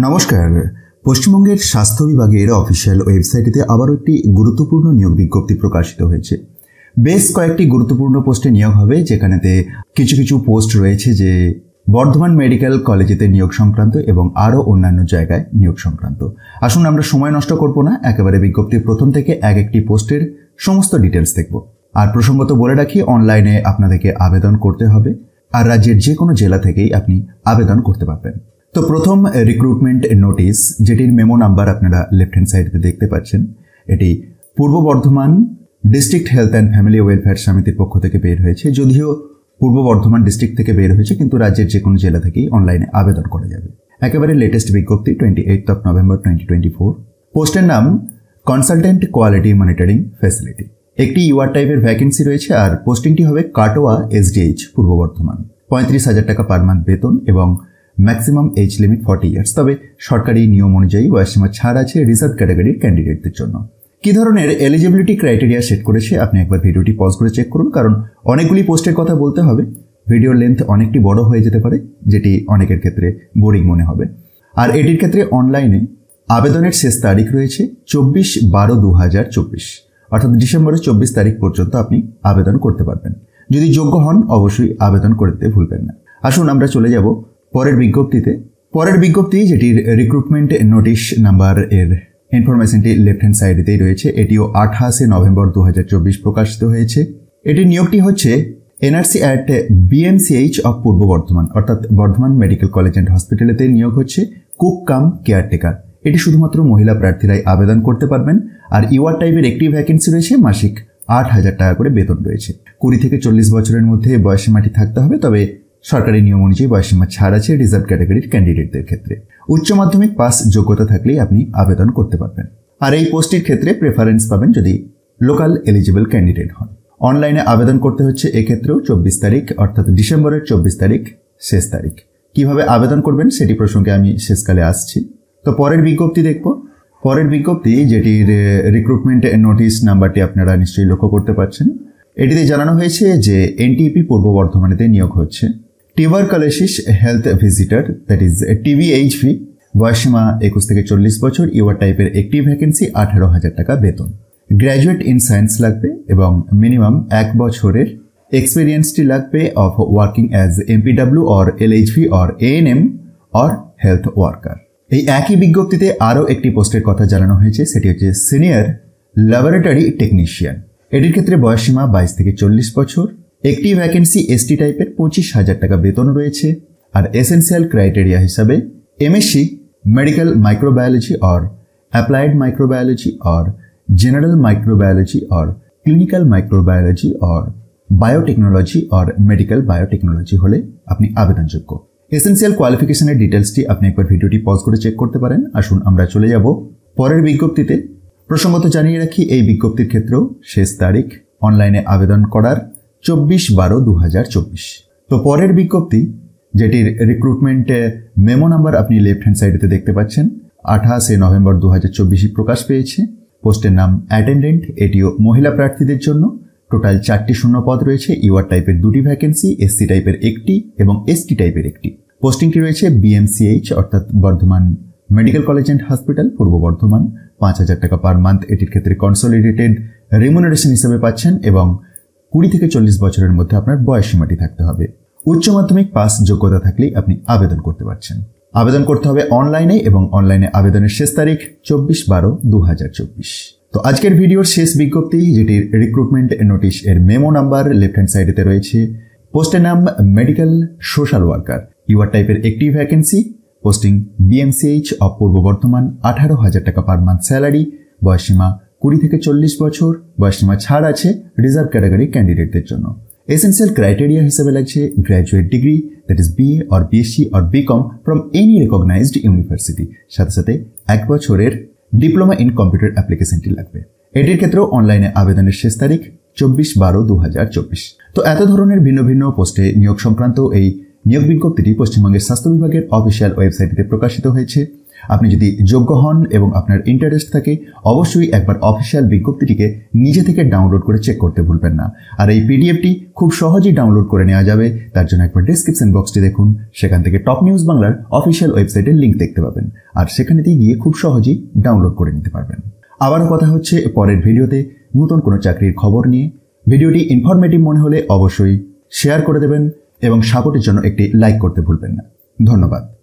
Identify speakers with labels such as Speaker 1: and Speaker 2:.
Speaker 1: নমস্কার। পশ্চিমবঙ্গের স্বাস্থ্য বিভাগের অফিসিয়াল ওয়েবসাইটে আবারও একটি গুরুত্বপূর্ণ নিয়োগ বিজ্ঞপ্তি প্রকাশিত হয়েছে। বেশ কয়েকটি গুরুত্বপূর্ণ পোস্টে নিয়োগ হবে, যেখানেতে কিছু পোস্ট রয়েছে যে বর্ধমান মেডিকেল কলেজেতে নিয়োগ সংক্রান্ত এবং আরও অন্যান্য জায়গায় নিয়োগ সংক্রান্ত। আসুন আমরা সময় নষ্ট করব না, একেবারে বিজ্ঞপ্তির প্রথম থেকে এক একটি পোস্টের সমস্ত ডিটেলস দেখব। আর প্রসঙ্গত বলে রাখি, অনলাইনে আপনাদেরকে আবেদন করতে হবে, আর রাজ্যের যে কোনো জেলা থেকেই আপনি আবেদন করতে পারবেন। তো প্রথম রিক্রুটমেন্ট নোটিশ, যেটির মেমো নাম্বার আপনারা লেফট হ্যান্ড সাইডে দেখতে পাচ্ছেন, এটি পূর্ব Bardhaman district health and family welfare সমিতির পক্ষ থেকে বের হয়েছে। যদিও পূর্ব বর্ধমান ডিস্ট্রিক্ট থেকে বের হয়েছে, কিন্তু রাজ্যের যে কোনো জেলা থেকেই অনলাইনে আবেদন করা যাবে। একেবারে লেটেস্ট বিজ্ঞপ্তি, 28 নভেম্বর 2024। পোস্টের নাম কনসালটেন্ট কোয়ালিটি মনিটরিং ফ্যাসিলিটি। একটি ইউআর টাইপের ভ্যাকেন্সি রয়েছে, আর পোস্টিংটি হবে কাটোয়া এসডিএইচ পূর্ব বর্ধমান। 35,000 টাকা পার মান্থ বেতন এবং ম্যাক্সিমাম এজ লিমিট 40 ইয়ার্স। তবে সরকারি নিয়ম অনুযায়ী বয়সসীমা ছাড় আছে রিজার্ভ ক্যাটাগরির ক্যান্ডিডেটদের জন্য। কি ধরনের এলিজিবিলিটি ক্রাইটেরিয়া সেট করেছে আপনি একবার ভিডিওটি পজ করে চেক করুন, কারণ অনেকগুলি পোস্টের কথা বলতে হবে। ভিডিওর লেন্থ অনেকটি বড় হয়ে যেতে পারে, যেটি অনেকের ক্ষেত্রে বোরিং মনে হবে। আর এটির ক্ষেত্রে অনলাইনে আবেদনের শেষ তারিখ রয়েছে 24/12/2024, অর্থাৎ ডিসেম্বরের 24 তারিখ পর্যন্ত আপনি আবেদন করতে পারবেন। যদি যোগ্য হন অবশ্যই আবেদন করতে ভুলবেন না। আসুন আমরা চলে যাব পরের বিজ্ঞপ্তিতে। পরের বিজ্ঞপ্তি, যেটির রিক্রুটমেন্ট নোটিশ নাম্বার এর ইনফরমেশনটি লেফট হ্যান্ড সাইডেতেই রয়েছে, এটিও 28 নভেম্বর 2024 প্রকাশিত হয়েছে। এটির নিয়োগটি হচ্ছে এনআরসি অ্যাট বিএমসিএইচ অফ পূর্ব বর্ধমান, অর্থাৎ বর্ধমান মেডিকেল কলেজ অ্যান্ড হসপিটালেতে নিয়োগ হচ্ছে কুক কাম কেয়ারটেকার। এটি শুধুমাত্র মহিলা প্রার্থীরাই আবেদন করতে পারবেন। আর ইউআর টাইপের একটি ভ্যাকেন্সি রয়েছে, মাসিক 8,000 টাকা করে বেতন রয়েছে। 20 থেকে 40 বছরের মধ্যে বয়সসীমাটি থাকতে হবে, তবে সরকারি নিয়ম অনুযায়ী বয়সসীমা ছাড় আছে রিজার্ভ ক্যাটাগরির ক্যান্ডিডেটদের ক্ষেত্রে। উচ্চ মাধ্যমিক পাস যোগ্যতা থাকলেই আপনি আবেদন করতে পারবেন। আর এই পোস্টের ক্ষেত্রে প্রেফারেন্স পাবেন যদি লোকাল এলিজিবল ক্যান্ডিডেট হন। অনলাইনে আবেদন করতে হচ্ছে এক্ষেত্রেও 24 তারিখ, অর্থাৎ ডিসেম্বরের 24 তারিখ শেষ তারিখ। কিভাবে আবেদন করবেন সেটি প্রসঙ্গে আমি শেষকালে আসছি। তো পরের বিজ্ঞপ্তি দেখব। পরের বিজ্ঞপ্তি, যেটির রিক্রুটমেন্ট নোটিশ নাম্বারটি আপনারা নিশ্চয়ই লক্ষ্য করতে পারছেন, এটিতে জানানো হয়েছে যে এনটিপি পূর্ব বর্ধমানেতে নিয়োগ হচ্ছে tuberculosis health visitor, that is TBHV. বয়সসীমা 21 থেকে 40 বছর। ইউআর টাইপের একটি ভ্যাকেন্সি, 18,000 টাকা বেতন। গ্র্যাজুয়েট ইন সায়েন্স লাগবে এবং মিনিমাম 1 বছরের এক্সপিরিয়েন্সটি লাগবে of working as MPW or LHV or ANM or health worker. এই একই বিজ্ঞপ্তিতে আরও একটি পোস্টের কথা জানানো হয়েছে, সেটি হচ্ছে সিনিয়র ল্যাবরেটরি টেকনিশিয়ান। এটির ক্ষেত্রে বয়সসীমা 22 থেকে 40 বছর। একটি ভ্যাকেন্সি এসটি টাইপের, 25,000 টাকা বেতন রয়েছে। আর এসেন্সিয়াল ক্রাইটেরিয়া হিসাবে MSc medical microbiology or applied microbiology or general microbiology or clinical microbiology or biotechnology or medical biotechnology হলে আপনি আবেদনযোগ্য। এসেন্সিয়াল কোয়ালিফিকেশনের ডিটেলসটি আপনি একবার ভিডিওটি পজ করে চেক করতে পারেন। আসুন আমরা চলে যাব পরের বিজ্ঞপ্তিতে। প্রসঙ্গত জানিয়ে রাখি, এই বিজ্ঞপ্তির ক্ষেত্রেও শেষ তারিখ অনলাইনে আবেদন করার 24/12/2024। তো পরের বিজ্ঞপ্তি, যেটির রিক্রুটমেন্ট মেমো নাম্বার আপনি লেফট হ্যান্ড সাইডেতে দেখতে পাচ্ছেন, 28 নভেম্বর 2024 প্রকাশ পেয়েছে। পোস্টের নাম অ্যাটেন্ডেন্ট। এটিও মহিলা প্রার্থীদের জন্য। টোটাল 4টি শূন্য পদ রয়েছে। ইউআর টাইপের 2টি ভ্যাকেন্সি, এসসি টাইপের 1টি এবং এসটি টাইপের 1টি। পোস্টিংটি রয়েছে বিএমসিএইচ, অর্থাৎ Bardhaman medical college and hospital পূর্ব বর্ধমান। 5,000 টাকা পার মান্থ এটির ক্ষেত্রে কনসলিডেটেড রেমুনারেশন হিসেবে পাচ্ছেন এবং 20 থেকে 40 বছরের মধ্যে আপনার বয়সসীমাটি থাকতে হবে। উচ্চ মাধ্যমিক পাস যোগ্যতা থাকলেই আপনি আবেদন করতে পারছেন। আবেদন করতে হবে অনলাইনে এবং অনলাইনে আবেদনের শেষ তারিখ 24/12/2024। তো আজকের ভিডিওর শেষ বিজ্ঞপ্তি, যেটির রিক্রুটমেন্ট নোটিশ এর মেমো নাম্বার লেফট হ্যান্ড সাইডেতে রয়েছে। পোস্টের নাম মেডিকেল সোশ্যাল ওয়ার্কার। ইউআর টাইপের একটি ভ্যাকেন্সি। পোস্টিং বিএমসিএইচ অফ পূর্ব বর্ধমান। 18,000 টাকা পার মান্থ স্যালারি। বয়সসীমা 20 থেকে 40 বছর। বয়সসীমা ছাড় আছে রিজার্ভ ক্যাটাগরি ক্যান্ডিডেটদের জন্য। এসেন্সিয়াল ক্রাইটেরিয়া হিসেবে লাগছে graduate degree, that is BA or BSc or BCom from any recognized university. সাথে সাথে 1 বছরের ডিপ্লোমা ইন কম্পিউটার অ্যাপ্লিকেশনটি লাগবে। এটির ক্ষেত্রেও অনলাইনে আবেদনের শেষ তারিখ 24/12/2024। তো এত ধরনের ভিন্ন ভিন্ন পোস্টে নিয়োগ সংক্রান্ত এই নিয়োগ বিজ্ঞপ্তিটি পশ্চিমবঙ্গের স্বাস্থ্য বিভাগের অফিসিয়াল ওয়েবসাইটে প্রকাশিত হয়েছে। আপনি যদি যোগ্য হন এবং আপনার ইন্টারেস্ট থাকে অবশ্যই একবার অফিসিয়াল বিজ্ঞপ্তিটিকে নিজে থেকে ডাউনলোড করে চেক করতে ভুলবেন না। আর এই পিডিএফটি খুব সহজেই ডাউনলোড করে নেওয়া যাবে, তার জন্য একবার ডেসক্রিপশন বক্সটি দেখুন, সেখান থেকে টপ নিউজ বাংলার অফিসিয়াল ওয়েবসাইটের লিঙ্ক দেখতে পাবেন আর সেখানেতেই গিয়ে খুব সহজেই ডাউনলোড করে নিতে পারবেন। আবারও কথা হচ্ছে পরের ভিডিওতে নতুন কোনো চাকরির খবর নিয়ে। ভিডিওটি ইনফরমেটিভ মনে হলে অবশ্যই শেয়ার করে দেবেন এবং সাপোর্টের জন্য একটি লাইক করতে ভুলবেন না। ধন্যবাদ।